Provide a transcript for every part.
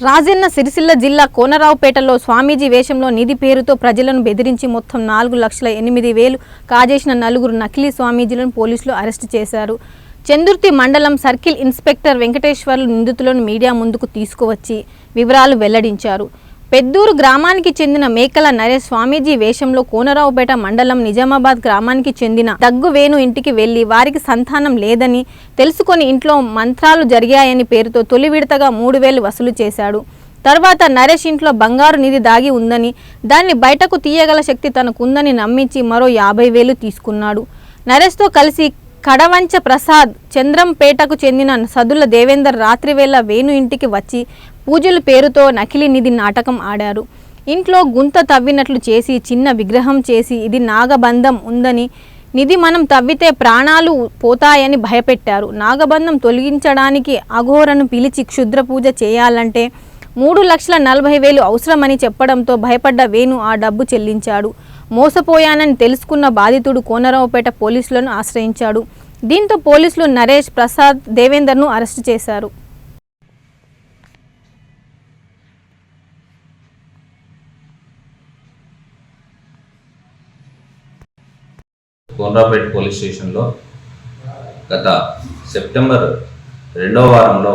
రాజన్న సిరిసిల్ల జిల్లా కోనరావుపేటలో స్వామీజీ వేషంలో నిధి పేరుతో ప్రజలను బెదిరించి మొత్తం 4,08,000 కాజేసిన నలుగురు నకిలీ స్వామీజీలను పోలీసులు అరెస్టు చేశారు. చందుర్తి మండలం సర్కిల్ ఇన్స్పెక్టర్ వెంకటేశ్వర్లు నిందితులను మీడియా ముందుకు తీసుకువచ్చి వివరాలు వెల్లడించారు. పెద్దూరు గ్రామానికి చెందిన మేకల నరేష్ స్వామీజీ వేషంలో కోనరావుపేట మండలం నిజామాబాద్ గ్రామానికి చెందిన దగ్గు వేణు ఇంటికి వెళ్లి వారికి సంతానం లేదని తెలుసుకొని ఇంట్లో మంత్రాలు జరిగాయని పేరుతో తొలి విడతగా 3,000 వసూలు చేశాడు. తర్వాత నరేష్ ఇంట్లో బంగారు నిధి దాగి ఉందని దాన్ని బయటకు తీయగల శక్తి తనకుందని నమ్మించి మరో 50,000 తీసుకున్నాడు. నరేష్తో కలిసి కడవంచ ప్రసాద్, చంద్రంపేటకు చెందిన సదుల దేవేందర్ రాత్రివేళ వేణు ఇంటికి వచ్చి పూజల పేరుతో నకిలీ నిధి నాటకం ఆడారు. ఇంట్లో గుంత తవ్వినట్లు చేసి చిన్న విగ్రహం చేసి ఇది నాగబంధం ఉందని, నిధి మనం తవ్వితే ప్రాణాలు పోతాయని భయపెట్టారు. నాగబంధం తొలగించడానికి అఘోరను పిలిచి క్షుద్ర పూజ చేయాలంటే 3,40,000 అవసరమని చెప్పడంతో భయపడ్డ వేణు ఆ డబ్బు చెల్లించాడు. మోసపోయానని తెలుసుకున్న బాధితుడు కోనరావుపేట పోలీసులను ఆశ్రయించాడు. దీంతో పోలీసులు నరేష్, ప్రసాద్, దేవేందర్ను అరెస్టు చేశారు. కోనరావుపేట పోలీస్ స్టేషన్లో గత సెప్టెంబర్ 2వ వారంలో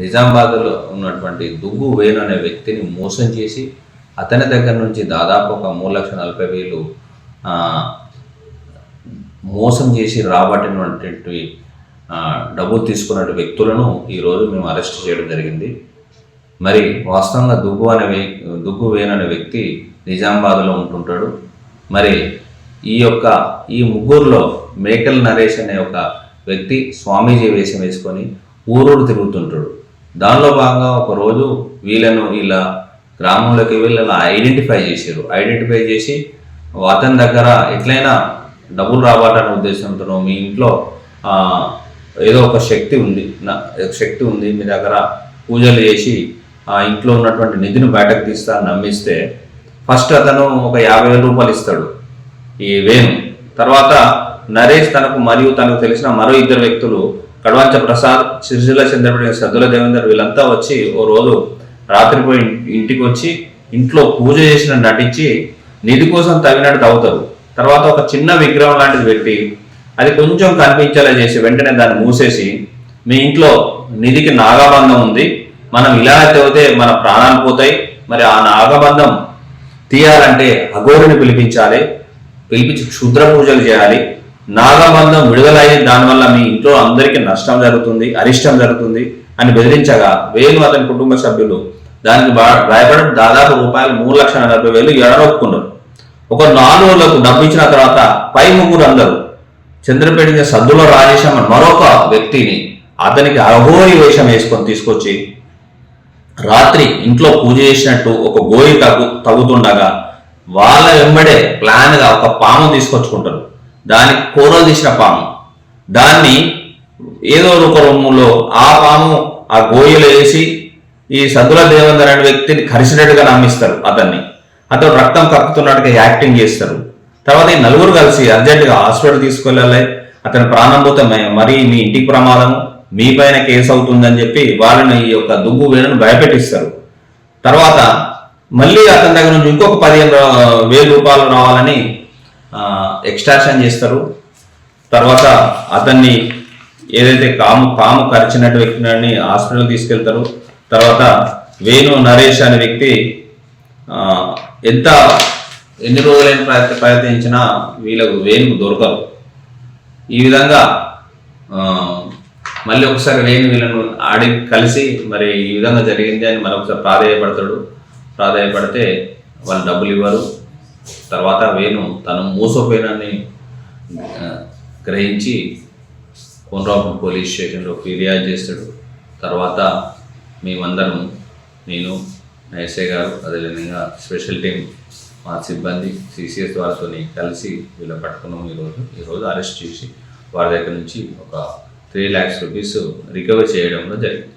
నిజామాబాద్లో ఉన్నటువంటి దుగ్గు వేణు అనే వ్యక్తిని మోసం చేసి అతని దగ్గర నుంచి దాదాపు ఒక 3,40,000 మోసం చేసి రాబట్టినటువంటి డబ్బు తీసుకున్న వ్యక్తులను ఈరోజు మేము అరెస్ట్ చేయడం జరిగింది. మరి వాస్తవంగా దుగ్గు వేణు అనే వ్యక్తి నిజామాబాద్లో ఉంటుంటాడు. మరి ఈ ముగ్గురులో మేకల నరేష్ అనే ఒక వ్యక్తి స్వామీజీ వేషం వేసుకొని ఊరూరు తిరుగుతుంటాడు. దానిలో భాగంగా ఒకరోజు వీళ్ళ గ్రామంలోకి వెళ్ళి అలా ఐడెంటిఫై చేసి అతని దగ్గర ఎట్లయినా డబ్బులు రావాలనే ఉద్దేశంతో మీ ఇంట్లో ఏదో ఒక శక్తి ఉంది, మీ దగ్గర పూజలు చేసి ఆ ఇంట్లో ఉన్నటువంటి నిధిని బయటకు తీస్తా నమ్మిస్తే ఫస్ట్ అతను ఒక 50,000 రూపాయలు ఇస్తాడు ఈ వేణు. తర్వాత నరేష్ తనకు తెలిసిన మరో 2 వ్యక్తులు కడవంచ ప్రసాద్, సిరిసిల్ల చంద్రపేట సద్దుల దేవేందర్ వీళ్ళంతా వచ్చి ఓ రోజు రాత్రిపోయి ఇంటికి వచ్చి ఇంట్లో పూజ చేసిన నటించి నిధి కోసం తవ్వినట్టు తవ్వుతారు. తర్వాత ఒక చిన్న విగ్రహం లాంటిది పెట్టి అది కొంచెం కనిపించేలా చేసి వెంటనే దాన్ని మూసేసి మీ ఇంట్లో నిధికి నాగబంధం ఉంది, మనం ఇలా తవ్వితే మన ప్రాణాలు పోతాయి, మరి ఆ నాగబంధం తీయాలంటే అఘోరిని పిలిపించి క్షుద్ర పూజలు చేయాలి, నాగబంధం విడుదలయ్యి దానివల్ల మీ ఇంట్లో అందరికీ నష్టం జరుగుతుంది, అరిష్టం జరుగుతుంది అని బెదిరించగా వేణు అతని కుటుంబ సభ్యులు దానికి భయపడి దాదాపు రూపాయలు 3,40,000 ఎడనొప్పుకున్నారు. ఒక 4 రోజులకు డబ్బు ఇచ్చిన తర్వాత పై ముగ్గురు అందరూ చంద్రపేట సద్దుల రాజేశం మరొక వ్యక్తిని అతనికి అఘోరి వేషం వేసుకొని తీసుకొచ్చి రాత్రి ఇంట్లో పూజ చేసినట్టు ఒక గోయి తవ్వుతుండగా వాళ్ళ వెంబడే ప్లాన్గా ఒక పాము తీసుకొచ్చుకుంటారు. దానికి కూరలు తీసిన పాము, దాన్ని ఏదో ఒక రొమ్ములో ఆ పాము ఆ గోయిలో వేసి ఈ సద్దుల దేవేందర్ అనే వ్యక్తిని కరిసినట్టుగా నమ్మిస్తారు. అతను రక్తం కక్కుతున్నట్టుగా యాక్టింగ్ చేస్తారు. తర్వాత ఈ నలుగురు కలిసి అర్జెంటుగా హాస్పిటల్ తీసుకెళ్ళాలి, అతని ప్రాణం పోతే మరి మీ ఇంటికి ప్రమాదం, మీ పైన కేసు అవుతుందని చెప్పి వాళ్ళని ఈ యొక్క దుగ్గు వేణుని భయపెట్టిస్తారు. తర్వాత మళ్ళీ అతని దగ్గర నుంచి ఇంకొక 15,000 రూపాయలు రావాలని ఎక్స్ట్రాక్షన్ చేస్తారు. తర్వాత అతన్ని ఏదైతే పాము కరిచినట్టు వ్యక్తిని హాస్పిటల్ తీసుకెళ్తారు. తర్వాత వేణు నరేష్ అనే వ్యక్తి ఎన్ని రోజులైన ప్రయత్నించినా వీళ్ళకు వేణుకు దొరకరు. ఈ విధంగా మళ్ళీ ఒకసారి వేణు వీళ్ళను కలిసి మరి ఈ విధంగా జరిగింది అని మరొకసారి ప్రాధాయపడితే వాళ్ళు డబ్బులు ఇవ్వరు. తర్వాత వేణు తను మోసపోయినని గ్రహించి కోనరావుపేట పోలీస్ స్టేషన్లో ఫిర్యాదు చేస్తాడు. తర్వాత మేమందరం, నేను, ఎస్ఐ గారు, అదేవిధంగా స్పెషల్ టీం మా సిబ్బంది సిసిఎస్ వాళ్ళతో కలిసి వీళ్ళు పట్టుకున్నాము. ఈరోజు అరెస్ట్ చేసి వారి దగ్గర నుంచి ఒక 3 lakhs రూపీస్ రికవర్ చేయడంలో జరిగింది.